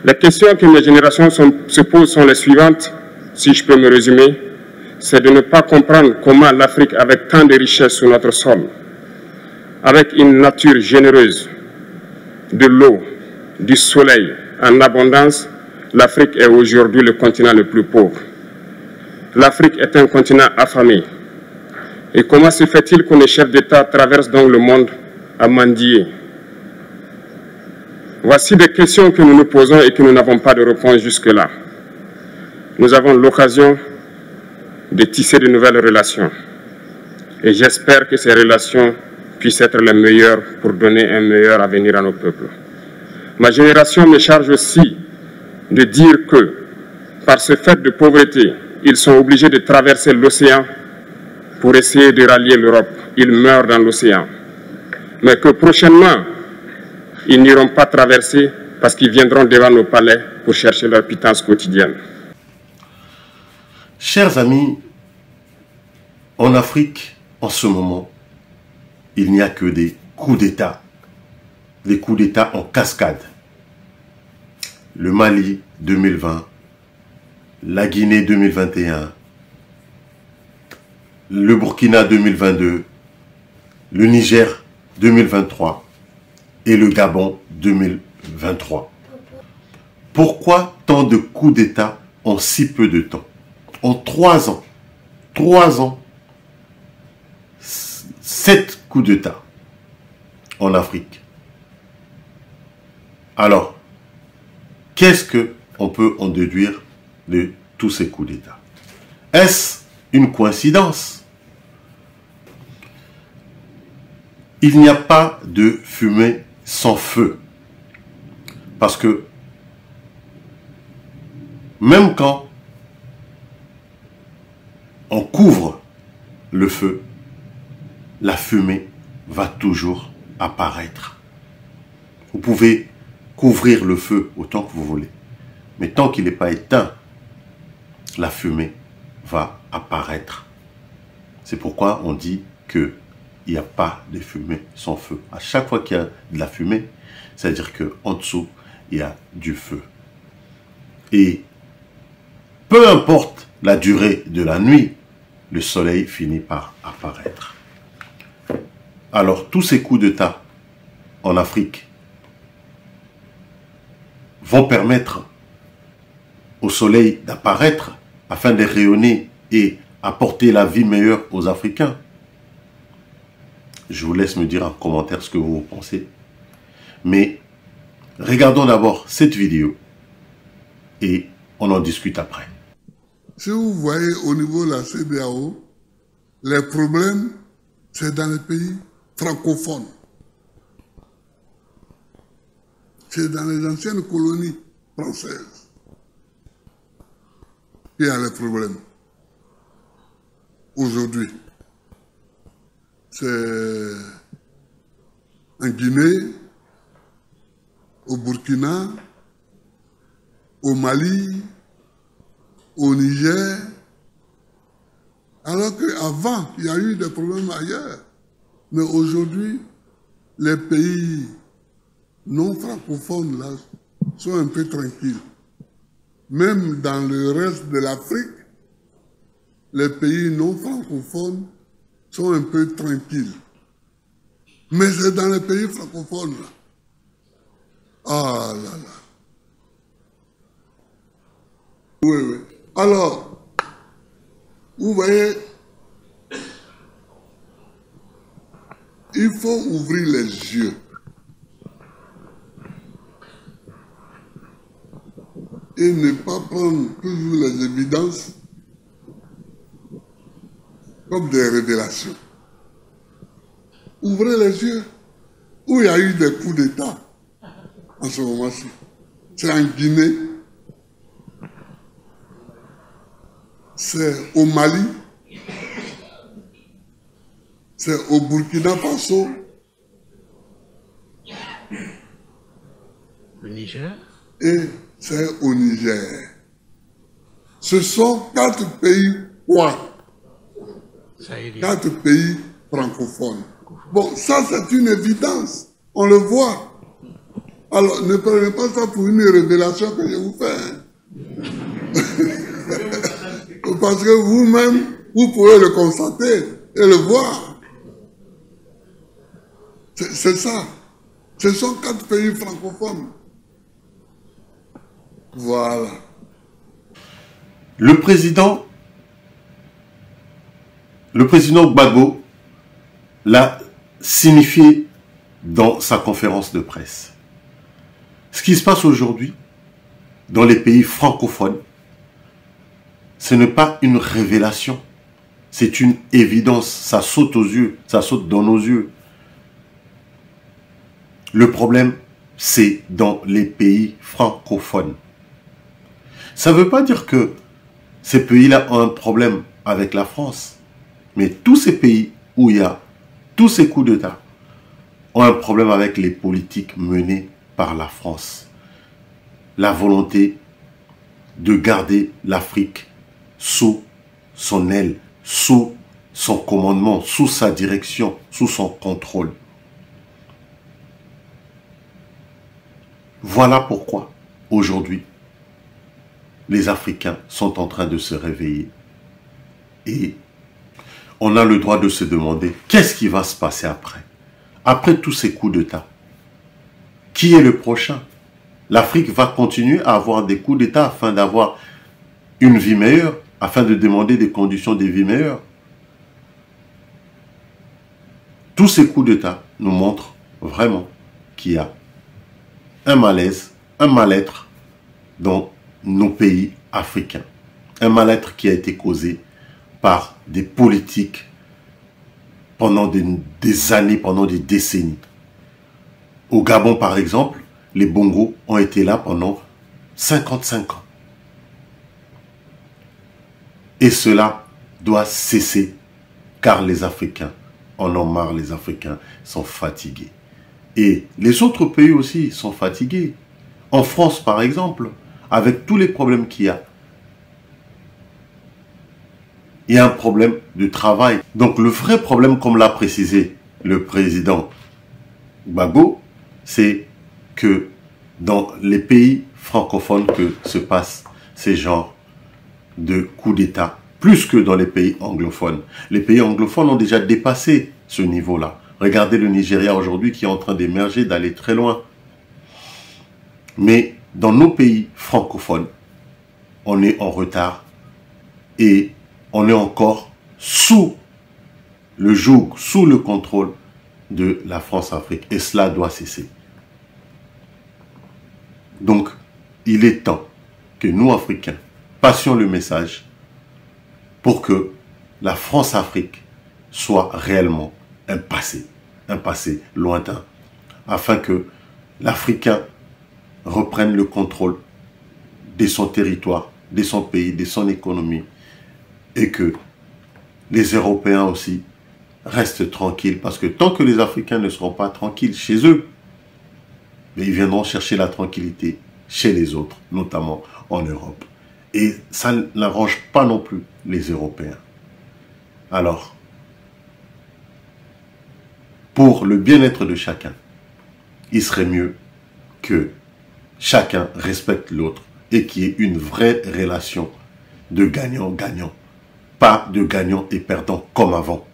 Les questions que mes générations se posent sont les suivantes, si je peux me résumer. C'est de ne pas comprendre comment l'Afrique, avec tant de richesses sur notre sol, avec une nature généreuse, de l'eau, du soleil en abondance, l'Afrique est aujourd'hui le continent le plus pauvre. L'Afrique est un continent affamé. Et comment se fait-il que les chefs d'État traversent donc le monde à mendier? Voici des questions que nous nous posons et que nous n'avons pas de réponse jusque-là. Nous avons l'occasion de tisser de nouvelles relations. Et j'espère que ces relations puissent être les meilleures pour donner un meilleur avenir à nos peuples. Ma génération me charge aussi de dire que, par ce fait de pauvreté, ils sont obligés de traverser l'océan pour essayer de rallier l'Europe. Ils meurent dans l'océan. Mais que prochainement, ils n'iront pas traverser parce qu'ils viendront devant nos palais pour chercher leur pitance quotidienne. Chers amis, en Afrique, en ce moment, il n'y a que des coups d'État. Des coups d'État en cascade. Le Mali 2020, la Guinée 2021, le Burkina 2022, le Niger 2023 et le Gabon 2023. Pourquoi tant de coups d'État en si peu de temps? En 3 ans, 7 coups d'État en Afrique. Alors, qu'est-ce qu'on peut en déduire de tous ces coups d'État? Est-ce une coïncidence? Il n'y a pas de fumée sans feu. Parce que même quand on couvre le feu, la fumée va toujours apparaître. Vous pouvez couvrir le feu autant que vous voulez. Mais tant qu'il n'est pas éteint, la fumée va apparaître. C'est pourquoi on dit qu'il n'y a pas de fumée sans feu. À chaque fois qu'il y a de la fumée, c'est-à-dire qu'en dessous, il y a du feu. Et peu importe la durée de la nuit, le soleil finit par apparaître. Alors, tous ces coups d'État en Afrique vont permettre au soleil d'apparaître afin de rayonner et apporter la vie meilleure aux Africains. Je vous laisse me dire en commentaire ce que vous pensez. Mais regardons d'abord cette vidéo et on en discute après. Si vous voyez au niveau de la CEDEAO, les problèmes, c'est dans les pays francophones. C'est dans les anciennes colonies françaises qu'il y a les problèmes. Aujourd'hui, c'est en Guinée, au Burkina, au Mali, au Niger, alors qu'avant, il y a eu des problèmes ailleurs. Mais aujourd'hui, les pays non francophones là, sont un peu tranquilles. Même dans le reste de l'Afrique, les pays non francophones sont un peu tranquilles. Mais c'est dans les pays francophones là. Ah là là. Oui, oui. Alors, vous voyez, il faut ouvrir les yeux. Et ne pas prendre toujours les évidences comme des révélations. Ouvrez les yeux. Où il y a eu des coups d'État en ce moment-ci. C'est en Guinée. C'est au Mali. C'est au Burkina Faso. Le Niger. Et c'est au Niger. Ce sont 4 pays quoi? 4 pays francophones. Bon, ça c'est une évidence. On le voit. Alors, ne prenez pas ça pour une révélation que je vous fais. Hein. Parce que vous-même, vous pouvez le constater et le voir. C'est ça. Ce sont 4 pays francophones. Voilà. Le président Gbagbo l'a signifié dans sa conférence de presse. Ce qui se passe aujourd'hui dans les pays francophones, ce n'est pas une révélation, c'est une évidence, ça saute aux yeux, ça saute dans nos yeux. Le problème, c'est dans les pays francophones. Ça ne veut pas dire que ces pays-là ont un problème avec la France, mais tous ces pays où il y a tous ces coups d'État ont un problème avec les politiques menées par la France. La volonté de garder l'Afrique sous son aile, sous son commandement, sous sa direction, sous son contrôle. Voilà pourquoi, aujourd'hui, les Africains sont en train de se réveiller. Et on a le droit de se demander, qu'est-ce qui va se passer après? Après tous ces coups d'État, qui est le prochain? L'Afrique va continuer à avoir des coups d'État afin d'avoir une vie meilleure, afin de demander des conditions de vie meilleures. Tous ces coups d'État nous montrent vraiment qu'il y a un malaise, un mal-être dans nos pays africains. Un mal-être qui a été causé par des politiques pendant des années, pendant des décennies. Au Gabon, par exemple, les Bongos ont été là pendant 55 ans. Et cela doit cesser, car les Africains en ont marre, les Africains sont fatigués. Et les autres pays aussi sont fatigués. En France, par exemple, avec tous les problèmes qu'il y a, il y a un problème de travail. Donc le vrai problème, comme l'a précisé le président Gbagbo, c'est que dans les pays francophones que se passent ces genres de coups d'État, plus que dans les pays anglophones. Les pays anglophones ont déjà dépassé ce niveau-là. Regardez le Nigeria aujourd'hui qui est en train d'émerger, d'aller très loin. Mais dans nos pays francophones, on est en retard et on est encore sous le joug, sous le contrôle de la France-Afrique. Et cela doit cesser. Donc, il est temps que nous, Africains, passions le message pour que la France-Afrique soit réellement un passé lointain, afin que l'Africain reprenne le contrôle de son territoire, de son pays, de son économie, et que les Européens aussi restent tranquilles, parce que tant que les Africains ne seront pas tranquilles chez eux, ils viendront chercher la tranquillité chez les autres, notamment en Europe. Et ça n'arrange pas non plus les Européens. Alors, pour le bien-être de chacun, il serait mieux que chacun respecte l'autre et qu'il y ait une vraie relation de gagnant-gagnant. Pas de gagnant et perdant comme avant.